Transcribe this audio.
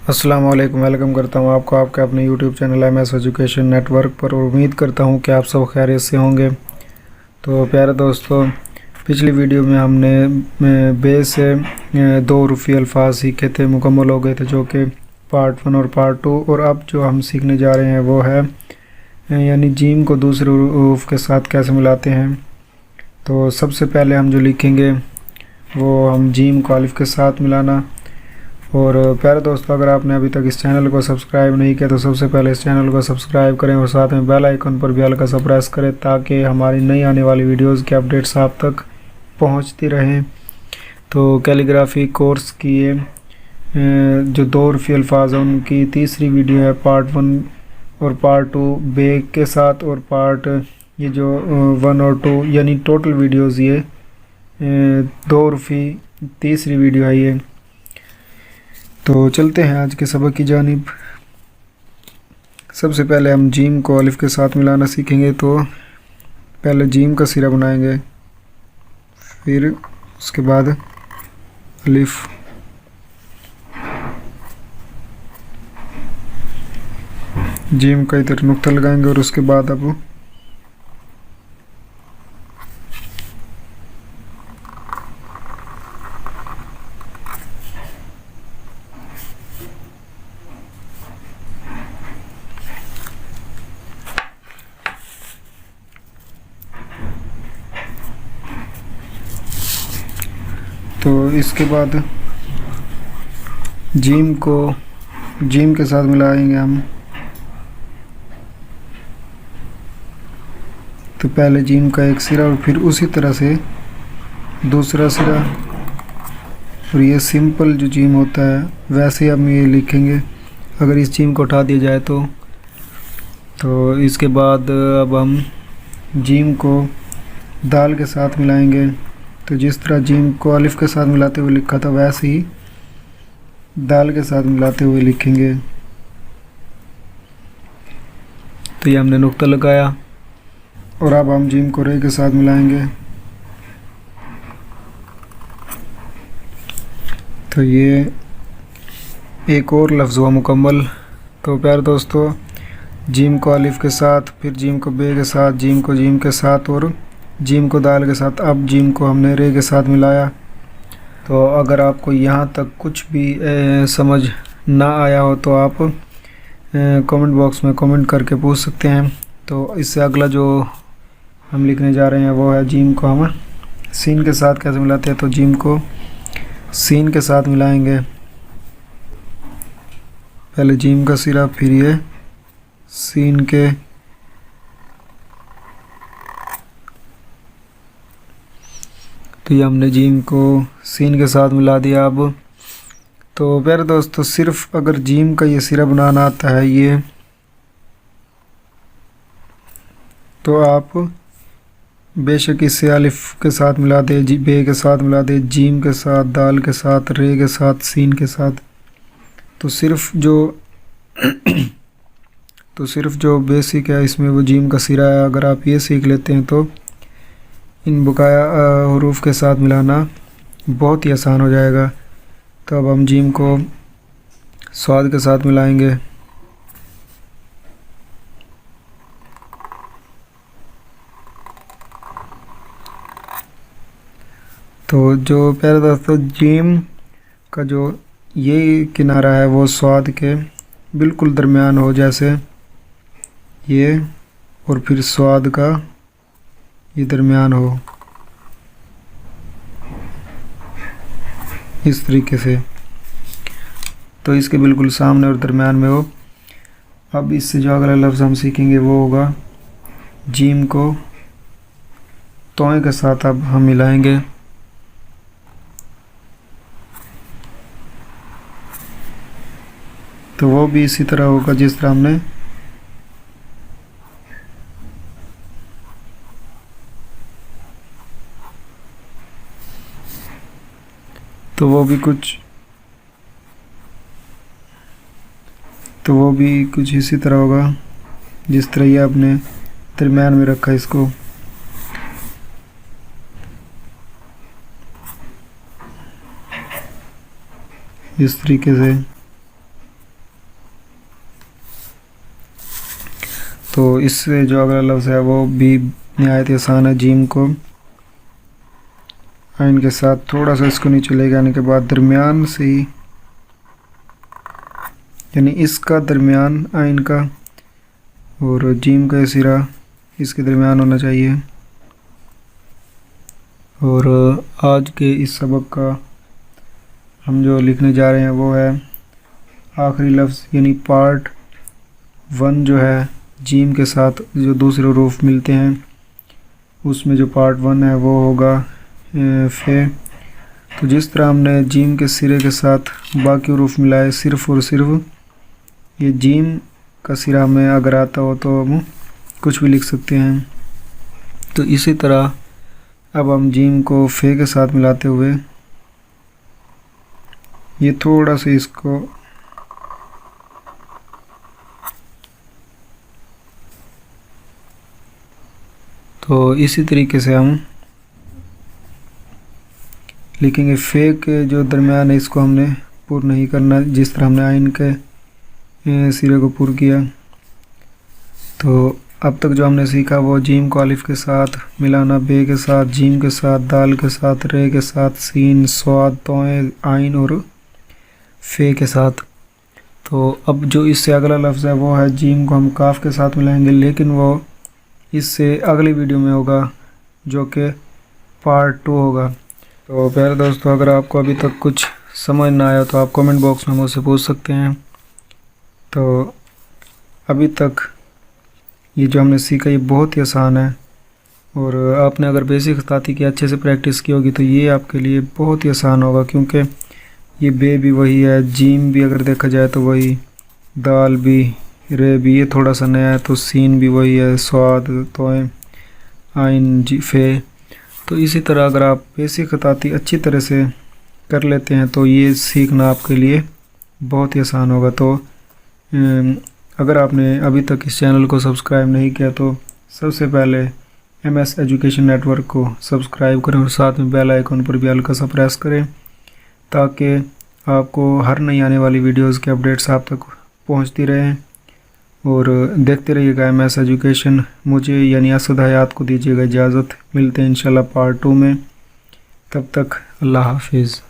अस्सलाम वालेकुम। वेलकम करता हूँ आपको आपके अपने YouTube channel MS education network पर और उम्मीद करता हूँ कि आप सब खैरियत से होंगे। तो प्यारे दोस्तों, पिछली वीडियो में हमने बे से दो उर्फ़ी अल्फाज सीखे थे, मुकम्मल हो गए थे, जो कि पार्ट 1 और पार्ट 2। और अब जो हम सीखने जा रहे हैं वो है यानी जीम को दूसरे उर्फ़ के साथ कैसे मिलाते हैं। तो सबसे पहले हम जो लिखेंगे वो हम जीम को अलिफ के साथ मिलाना। और प्यारे दोस्तों, अगर आपने अभी तक इस चैनल को सब्सक्राइब नहीं किया तो सबसे पहले इस चैनल को सब्सक्राइब करें और साथ में बेल आइकन पर भी हल्का सा प्रेस करें ताकि हमारी नई आने वाली वीडियोस की अपडेट्स आप तक पहुंचती रहें। तो कैलीग्राफी कोर्स की ये जो दो उर्फ़ी अल्फाज हैं उनकी तीसरी वीडियो है, पार्ट 1 और पार्ट 2 बे के साथ, और पार्ट ये जो 1 और 2 यानी टोटल वीडियोज़ ये दो उर्फ़ी तीसरी वीडियो है ये। तो चलते हैं आज के सबक की जानिब। सबसे पहले हम जीम को अलिफ के साथ मिलाना सीखेंगे। तो पहले जीम का सिरा बनाएंगे, फिर उसके बाद अलिफ, जीम का इधर नुक्ता लगाएंगे और उसके बाद अब तो इसके बाद जीम को जीम के साथ मिलाएंगे हम। तो पहले जीम का एक सिरा और फिर उसी तरह से दूसरा सिरा, और ये सिंपल जो जीम होता है वैसे हम ये लिखेंगे अगर इस जीम को उठा दिया जाए तो इसके बाद अब हम जीम को दाल के साथ मिलाएंगे। तो जिस तरह जीम को अलिफ के साथ मिलाते हुए लिखा था वैसे ही दाल के साथ मिलाते हुए लिखेंगे। तो ये हमने नुक्ता लगाया और अब हम जीम को रे के साथ मिलाएंगे। तो ये एक और लफ्ज़ हुआ मुकम्मल। तो प्यारे दोस्तों, जीम को अलिफ के साथ, फिर जीम को बे के साथ, जीम को जीम के साथ और जीम को दाल के साथ, अब जीम को हमने रे के साथ मिलाया। तो अगर आपको यहाँ तक कुछ भी समझ ना आया हो तो आप कमेंट बॉक्स में कमेंट करके पूछ सकते हैं। तो इससे अगला जो हम लिखने जा रहे हैं वो है जीम को हम सीन के साथ कैसे मिलाते हैं। तो जीम को सीन के साथ मिलाएंगे, पहले जीम का सिरा फिर ये सीन के, तो ये हमने जीम को सीन के साथ मिला दिया। अब तो प्यारे दोस्तों, सिर्फ अगर जीम का ये सिरा बनाना आता है ये, तो आप बेशक इसे अलिफ के साथ मिला दे, बे के साथ मिला दे, जीम के साथ, दाल के साथ, रे के साथ, सीन के साथ। तो सिर्फ जो बेसिक है इसमें वो जीम का सिरा है। अगर आप ये सीख लेते हैं तो इन बकाया हुरूफ के साथ मिलाना बहुत ही आसान हो जाएगा। तो अब हम जीम को स्वाद के साथ मिलाएंगे। तो जो प्यारे दोस्तों, जीम का जो ये किनारा है वो स्वाद के बिल्कुल दरमियान हो, जैसे ये, और फिर स्वाद का ये दरमियान हो, इस तरीके से। तो इसके बिल्कुल सामने और दरमियान में हो। अब इससे जो अगला लफ्ज़ हम सीखेंगे वो होगा जीम को तोए के साथ अब हम मिलाएंगे। तो वो भी इसी तरह होगा जिस तरह हमने तो वो भी कुछ इसी तरह होगा जिस तरह ये आपने दरमियान में रखा इसको। इस तरीके से। तो इससे जो अगला लफ्ज़ है वो भी नहायत आसान है। जीम को आइन के साथ थोड़ा सा इसको नीचे ले जाने के बाद दरमियान से ही, यानी इसका दरमियान आइन का और जीम का सिरा इसके दरमियान होना चाहिए। और आज के इस सबक का हम जो लिखने जा रहे हैं वो है आखिरी लफ्ज़, यानी पार्ट 1 जो है जीम के साथ जो दूसरे हरूफ मिलते हैं उसमें जो पार्ट 1 है वो होगा फे। तो जिस तरह हमने जीम के सिरे के साथ बाकी हरूफ मिलाए, सिर्फ़ और सिर्फ ये जीम का सिरा में अगर आता हो तो हम कुछ भी लिख सकते हैं। तो इसी तरह अब हम जीम को फे के साथ मिलाते हुए ये थोड़ा सा इसको तो इसी तरीके से हम लिखेंगे। फे के जो दरमियान है इसको हमने पूर नहीं करना, जिस तरह हमने आइन के सिरे को पूर किया। तो अब तक जो हमने सीखा वो जीम को अलिफ के साथ मिलाना, बे के साथ, जीम के साथ, दाल के साथ, रे के साथ, सीन, स्वाद, तोए, आइन और फे के साथ। तो अब जो इससे अगला लफ्ज़ है वो है जीम को हम काफ के साथ मिलाएंगे, लेकिन वो इससे अगली वीडियो में होगा जो कि पार्ट 2 होगा। तो प्यारे दोस्तों, अगर आपको अभी तक कुछ समझ ना आया तो आप कमेंट बॉक्स में मुझसे पूछ सकते हैं। तो अभी तक ये जो हमने सीखा ये बहुत ही आसान है और आपने अगर बेसिक खताती की अच्छे से प्रैक्टिस की होगी तो ये आपके लिए बहुत ही आसान होगा, क्योंकि ये बे भी वही है, जीम भी अगर देखा जाए तो वही, दाल भी, रे भी ये थोड़ा सा नया है, तो सीन भी वही है, स्वाद, तोए, आइन, जी, फे। तो इसी तरह अगर आप बेसिक खताती अच्छी तरह से कर लेते हैं तो ये सीखना आपके लिए बहुत ही आसान होगा। तो अगर आपने अभी तक इस चैनल को सब्सक्राइब नहीं किया तो सबसे पहले MS एजुकेशन नेटवर्क को सब्सक्राइब करें और साथ में बेल आइकन पर भी हल्का सा प्रेस करें, ताकि आपको हर नई आने वाली वीडियोस के अपडेट्स आप तक पहुंचती रहें। और देखते रहिएगा MS एजुकेशन। मुझे यानी असद हयात को दीजिएगा इजाज़त। मिलते हैं इंशाल्लाह पार्ट 2 में। तब तक अल्लाह हाफिज़।